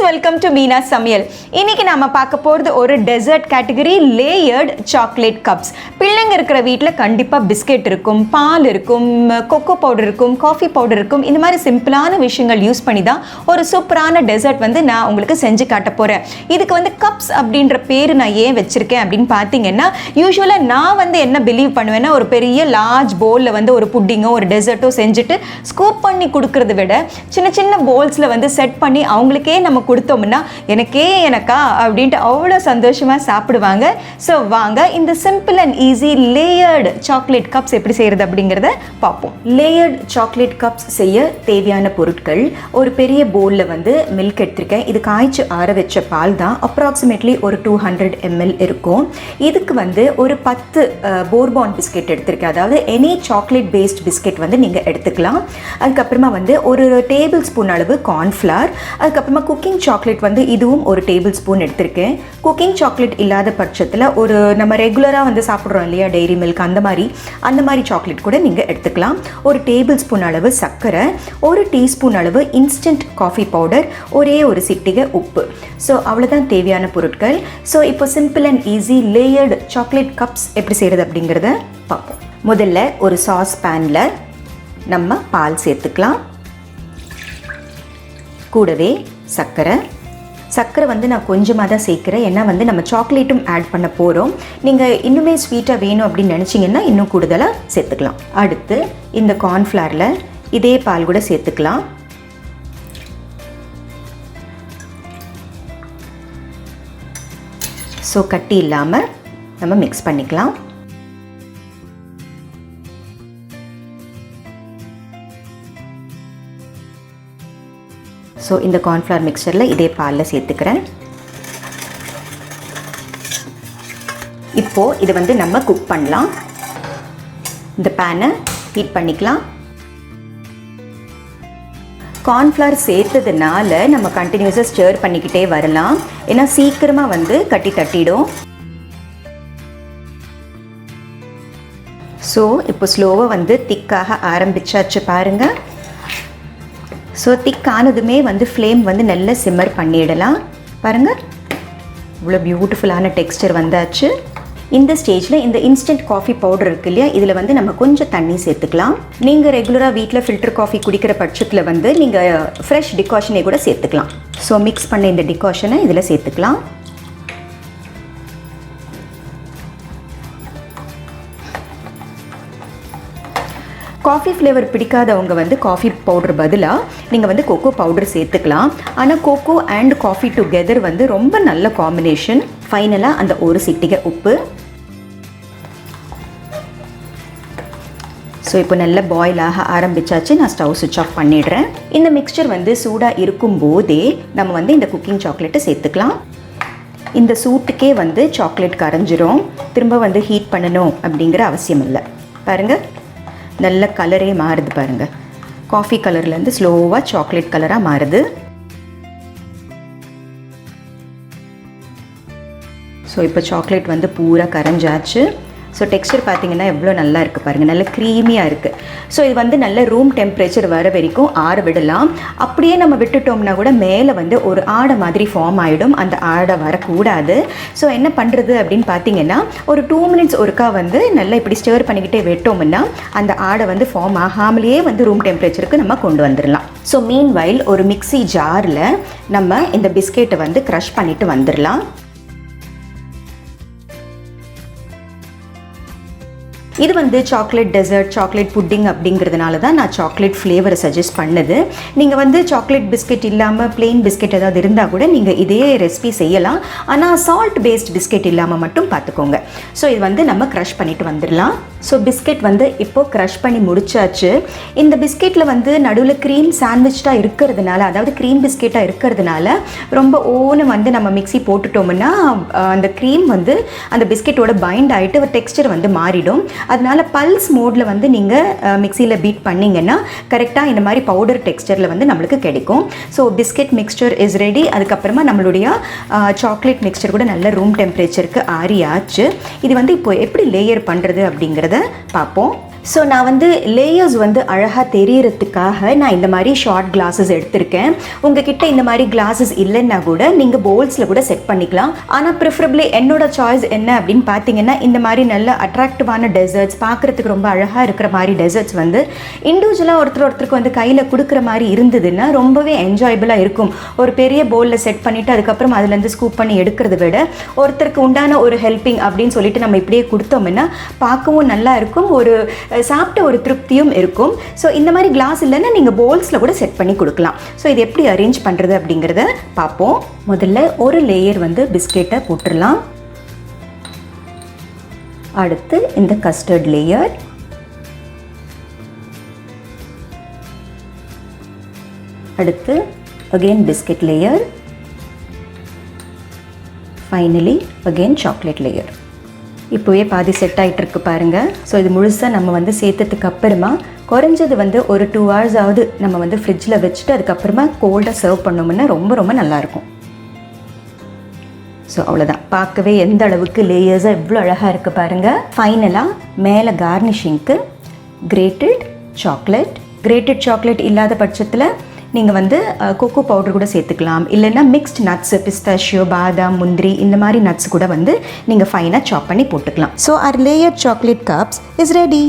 Welcome to Meena சமையல். இன்னைக்கு நாம பார்க்க போகிறது ஒரு dessert category layered chocolate cups. பிள்ளைங்க இருக்கிற வீட்டில் கண்டிப்பாக பிஸ்கெட் இருக்கும், பால் இருக்கும், கொக்கோ பவுடர் இருக்கும், காஃபி பவுடர் இருக்கும். இந்த மாதிரி சிம்பிளான விஷயங்கள் யூஸ் பண்ணி தான் ஒரு சூப்பரான டெசர்ட் வந்து நான் உங்களுக்கு செஞ்சு காட்ட போகிறேன். இதுக்கு வந்து கப்ஸ் அப்படின்ற பேர் நான் ஏன் வச்சுருக்கேன் அப்படின்னு பார்த்தீங்கன்னா, யூஸ்வலாக நான் வந்து என்ன பிலீவ் பண்ணுவேன்னா, ஒரு பெரிய லார்ஜ் பவுலில் வந்து ஒரு புட்டிங்கோ ஒரு டெசர்ட்டோ செஞ்சுட்டு ஸ்கூப் பண்ணி கொடுக்கறத விட சின்ன சின்ன பவுல்ஸில் வந்து செட் பண்ணி அவங்களுக்கே நம்ம கொடுத்தோம்னா எனக்கா அப்படின்ட்டு அவ்வளோ சந்தோஷமாக சாப்பிடுவாங்க. ஸோ வாங்க இந்த simple and easy layered chocolate cups எப்படி செய்கிறது அப்படிங்கிறத பார்ப்போம். லேயர்டு சாக்லேட் கப்ஸ் செய்ய தேவையான பொருட்கள்: ஒரு பெரிய பவுலில் வந்து மில்க் எடுத்திருக்கேன். இது காய்ச்சி ஆற வச்ச பால் தான். அப்ராக்சிமேட்லி ஒரு 200 ml இருக்கும். இதுக்கு வந்து ஒரு 10 போர்பான் பிஸ்கெட் எடுத்திருக்கேன். அதாவது எனி சாக்லேட் பேஸ்ட் பிஸ்கெட் வந்து நீங்கள் எடுத்துக்கலாம். அதுக்கப்புறமா வந்து ஒரு டேபிள் ஸ்பூன் அளவு கார்ன்ஃப்ளவர், அதுக்கப்புறமா குக்கிங் சாக்லேட் வந்து இதுவும் ஒரு டேபிள் ஸ்பூன் எடுத்திருக்கேன். குக்கிங் சாக்லேட் இல்லாத பட்சத்தில் ஒரு நம்ம ரெகுலராக வந்து சாப்பிட்றோம் இல்லையா, டெய்ரி மில்க், அந்த மாதிரி சாக்லேட் கூட நீங்கள் எடுத்துக்கலாம். ஒரு டேபிள் ஸ்பூன் அளவு சர்க்கரை, ஒரு டீஸ்பூன் அளவு இன்ஸ்டன்ட் காஃபி பவுடர், ஒரே ஒரு சிட்டிகை உப்பு. ஸோ அவ்வளோதான் தேவையான பொருட்கள். ஸோ இப்போ simple and easy layered chocolate cups எப்படி செய்கிறது அப்படிங்கிறத பார்ப்போம். முதல்ல ஒரு சாஸ் பேனில் நம்ம பால் சேர்த்துக்கலாம். கூடவே சர்க்கரை வந்து நான் கொஞ்சமாக தான் சேர்க்குறேன். ஏன்னா வந்து நம்ம சாக்லேட்டும் ஆட் பண்ண போகிறோம். நீங்கள் இன்னுமே ஸ்வீட்டாக வேணும் அப்படின்னு நினச்சிங்கன்னா இன்னும் கூடுதலாக சேர்த்துக்கலாம். அடுத்து இந்த கார்ன்ஃப்ளவரில் இதே பால் கூட சேர்த்துக்கலாம். ஸோ கட்டி இல்லாமல் நம்ம மிக்ஸ் பண்ணிக்கலாம். ஸோ இந்த கார்ன்ஃப்ளவர் மிக்சரில் இதே பாலில் சேர்த்துக்கிறேன். இப்போது இதை வந்து நம்ம குக் பண்ணலாம். இந்த பேனை ஹீட் பண்ணிக்கலாம். கார்ன்ஃப்ளவர் சேர்த்ததுனால நம்ம கண்டினியூஸாக ஸ்டர் பண்ணிக்கிட்டே வரலாம். ஏன்னா சீக்கிரமாக வந்து கட்டி தட்டிடும். ஸோ இப்போ ஸ்லோவாக வந்து திக்காக ஆரம்பிச்சாச்சு பாருங்கள். ஸோ திக்கானதுமே வந்து ஃப்ளேம் வந்து நல்லா சிம்மர் பண்ணிடலாம். பாருங்கள், இவ்வளோ பியூட்டிஃபுல்லான டெக்ஸ்டர் வந்தாச்சு. இந்த ஸ்டேஜில் இந்த இன்ஸ்டன்ட் காஃபி பவுடர் இருக்குது இல்லையா, இதில் வந்து நம்ம கொஞ்சம் தண்ணி சேர்த்துக்கலாம். நீங்கள் ரெகுலராக வீட்டில் ஃபில்டர் காஃபி குடிக்கிற பட்சத்தில் வந்து நீங்கள் ஃப்ரெஷ் டிகாஷனை கூட சேர்த்துக்கலாம். ஸோ மிக்ஸ் பண்ண இந்த டிகாஷனை இதில் சேர்த்துக்கலாம். காஃபி ஃப்ளேவர் பிடிக்காதவங்க வந்து காஃபி பவுடர் பதிலாக நீங்கள் வந்து கொக்கோ பவுடர் சேர்த்துக்கலாம். ஆனால் கொக்கோ அண்ட் காஃபி டுகெதர் வந்து ரொம்ப நல்ல காம்பினேஷன். ஃபைனலாக அந்த ஒரு சிட்டிகை உப்பு. ஸோ இப்போ நல்லா பாயில் ஆக ஆரம்பிச்சாச்சு. நான் ஸ்டவ் சுவிட்ச் ஆஃப் பண்ணிடுறேன். இந்த மிக்சர் வந்து சூடாக இருக்கும்போதே நம்ம வந்து இந்த குக்கிங் சாக்லேட்டை சேர்த்துக்கலாம். இந்த சூட்டுக்கே வந்து சாக்லேட் கரைஞ்சிரும். திரும்ப வந்து ஹீட் பண்ணணும் அப்படிங்கிற அவசியம் இல்லை. பாருங்கள், நல்ல கலரே மாறுது பாருங்கள். காஃபி கலர்லேருந்து ஸ்லோவாக சாக்லேட் கலராக மாறுது. ஸோ இப்போ சாக்லேட் வந்து பூரா கரைஞ்சாச்சு. ஸோ டெக்ஸ்டர் பார்த்தீங்கன்னா எவ்வளோ நல்லா இருக்குது பாருங்கள், நல்ல க்ரீமியாக இருக்குது. ஸோ இது வந்து நல்ல ரூம் டெம்பரேச்சர் வர வரைக்கும் ஆற விடலாம். அப்படியே நம்ம விட்டுட்டோம்னா கூட மேலே வந்து ஒரு ஆடை மாதிரி ஃபார்ம் ஆகிடும். அந்த ஆடை வரக்கூடாது. ஸோ என்ன பண்ணுறது அப்படின்னு பார்த்தீங்கன்னா, ஒரு 2 minutes ஒருக்கா வந்து நல்லா இப்படி ஸ்டர் பண்ணிக்கிட்டே விட்டோம்னா அந்த ஆடை வந்து ஃபார்ம் ஆகாமலேயே வந்து ரூம் டெம்பரேச்சருக்கு நம்ம கொண்டு வந்துடலாம். ஸோ மீன்வைல் ஒரு மிக்ஸி ஜாரில் நம்ம இந்த பிஸ்கெட்டை வந்து க்ரஷ் பண்ணிவிட்டு வந்துடலாம். இது வந்து சாக்லேட் டெசர்ட், சாக்லேட் புட்டிங் அப்படிங்கிறதுனால தான் நான் சாக்லேட் ஃப்ளேவரை சஜஸ்ட் பண்ணுது. நீங்கள் வந்து சாக்லேட் பிஸ்கெட் இல்லாமல் பிளெயின் பிஸ்கெட் ஏதாவது இருந்தால் கூட நீங்கள் இதே ரெசிபி செய்யலாம். ஆனால் சால்ட் பேஸ்ட் பிஸ்கெட் இல்லாமல் மட்டும் பார்த்துக்கோங்க. ஸோ இது வந்து நம்ம க்ரஷ் பண்ணிவிட்டு வந்துடலாம். ஸோ பிஸ்கெட் வந்து இப்போது க்ரஷ் பண்ணி முடிச்சாச்சு. இந்த பிஸ்கெட்டில் வந்து நடுவில் க்ரீம் சாண்ட்விச்டாக இருக்கிறதுனால, அதாவது க்ரீம் பிஸ்கெட்டாக இருக்கிறதுனால ரொம்ப வந்து நம்ம மிக்ஸி போட்டுட்டோம்னா அந்த க்ரீம் வந்து அந்த பிஸ்கெட்டோட பைண்ட் ஆகிட்டு ஒரு டெக்ஸ்டர் வந்து மாறிடும். அதனால் பல்ஸ் மோடில் வந்து நீங்கள் மிக்சியில் பீட் பண்ணிங்கன்னா கரெக்டாக இந்த மாதிரி பவுடர் டெக்ஸ்டரில் வந்து நம்மளுக்கு கிடைக்கும். So biscuit mixture is ready. அதுக்கப்புறமா நம்மளுடைய சாக்லேட் மிக்ஸ்சர் கூட நல்ல ரூம் டெம்பரேச்சருக்கு ஆறியாச்சு. இது வந்து இப்போ எப்படி லேயர் பண்ணுறது அப்படிங்கிறத பார்ப்போம். ஸோ நான் வந்து லேயர்ஸ் வந்து அழகாக தெரியறதுக்காக நான் இந்த மாதிரி ஷார்ட் கிளாஸஸ் எடுத்திருக்கேன். உங்ககிட்ட இந்த மாதிரி கிளாஸஸ் இல்லைன்னா கூட நீங்கள் பவுல்ஸில் கூட செட் பண்ணிக்கலாம். ஆனால் ப்ரிஃபரபிளி என்னோட சாய்ஸ் என்ன அப்படின்னு பார்த்தீங்கன்னா, இந்த மாதிரி நல்ல அட்ராக்டிவான டெசர்ட்ஸ், பார்க்குறதுக்கு ரொம்ப அழகாக இருக்கிற மாதிரி டெசர்ட்ஸ் வந்து இண்டிவிஜுவலாக ஒருத்தருக்கு வந்து கையில் கொடுக்குற மாதிரி இருந்ததுன்னா ரொம்பவே என்ஜாயபிளாக இருக்கும். ஒரு பெரிய பவுலில் செட் பண்ணிவிட்டு அதுக்கப்புறம் அதுலேருந்து ஸ்கூப் பண்ணி எடுக்கிறத விட ஒருத்தருக்கு உண்டான ஒரு ஹெல்பிங் அப்படின்னு சொல்லிட்டு நம்ம இப்படியே கொடுத்தோம்னா பார்க்கவும் நல்லா இருக்கும், ஒரு சாப்பிட்ட ஒரு திருப்தியும் இருக்கும். ஸோ இந்த மாதிரி கிளாஸ் இல்லைன்னா நீங்கள் பவுல்ஸில் கூட செட் பண்ணி கொடுக்கலாம். ஸோ இது எப்படி அரேஞ்ச் பண்ணுறது அப்படிங்கிறத பார்ப்போம். முதல்ல ஒரு லேயர் வந்து பிஸ்கெட்டை போட்டுடலாம். அடுத்து இந்த கஸ்டர்ட் லேயர், அடுத்து again biscuit layer, finally again chocolate layer. இப்போவே பாதி செட் ஆகிட்டு இருக்கு பாருங்கள். ஸோ இது முழுசாக நம்ம வந்து சேர்த்ததுக்கு அப்புறமா குறைஞ்சது வந்து ஒரு 2 hours ஆகுது நம்ம வந்து ஃப்ரிட்ஜில் வச்சுட்டு அதுக்கப்புறமா கோல்டாக சர்வ் பண்ணோம்னா ரொம்ப ரொம்ப நல்லாயிருக்கும். ஸோ அவ்வளோதான், பார்க்கவே எந்த அளவுக்கு லேயர்ஸாக எவ்வளோ அழகாக இருக்குது பாருங்கள். ஃபைனலாக மேலே கார்னிஷிங்க்கு கிரேட்டட் சாக்லேட் இல்லாத பட்சத்தில் நீங்கள் வந்து கோகோ பவுடர் கூட சேர்த்துக்கலாம். இல்லைன்னா மிக்ஸ்ட் நட்ஸ், பிஸ்தாஷியோ, பாதாம், முந்திரி இந்த மாதிரி நட்ஸ் கூட வந்து நீங்கள் ஃபைனாக சாப் பண்ணி போட்டுக்கலாம். So our layered chocolate cups is ready.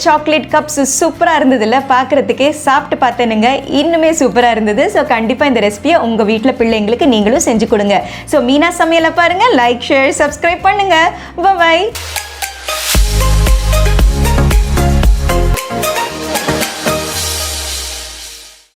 Chocolate cups சூப்பராக இருந்ததுல்ல, பார்க்குறதுக்கே. சாப்பிட்டு பார்த்தேனுங்க, இன்னுமே சூப்பராக இருந்தது. ஸோ கண்டிப்பாக இந்த ரெசிபியை உங்கள் வீட்டில் பிள்ளைங்களுக்கு நீங்களும் செஞ்சு கொடுங்க. ஸோ மீனா சமையலை பாருங்கள், லைக், ஷேர், சப்ஸ்கிரைப் பண்ணுங்கள். பாய்.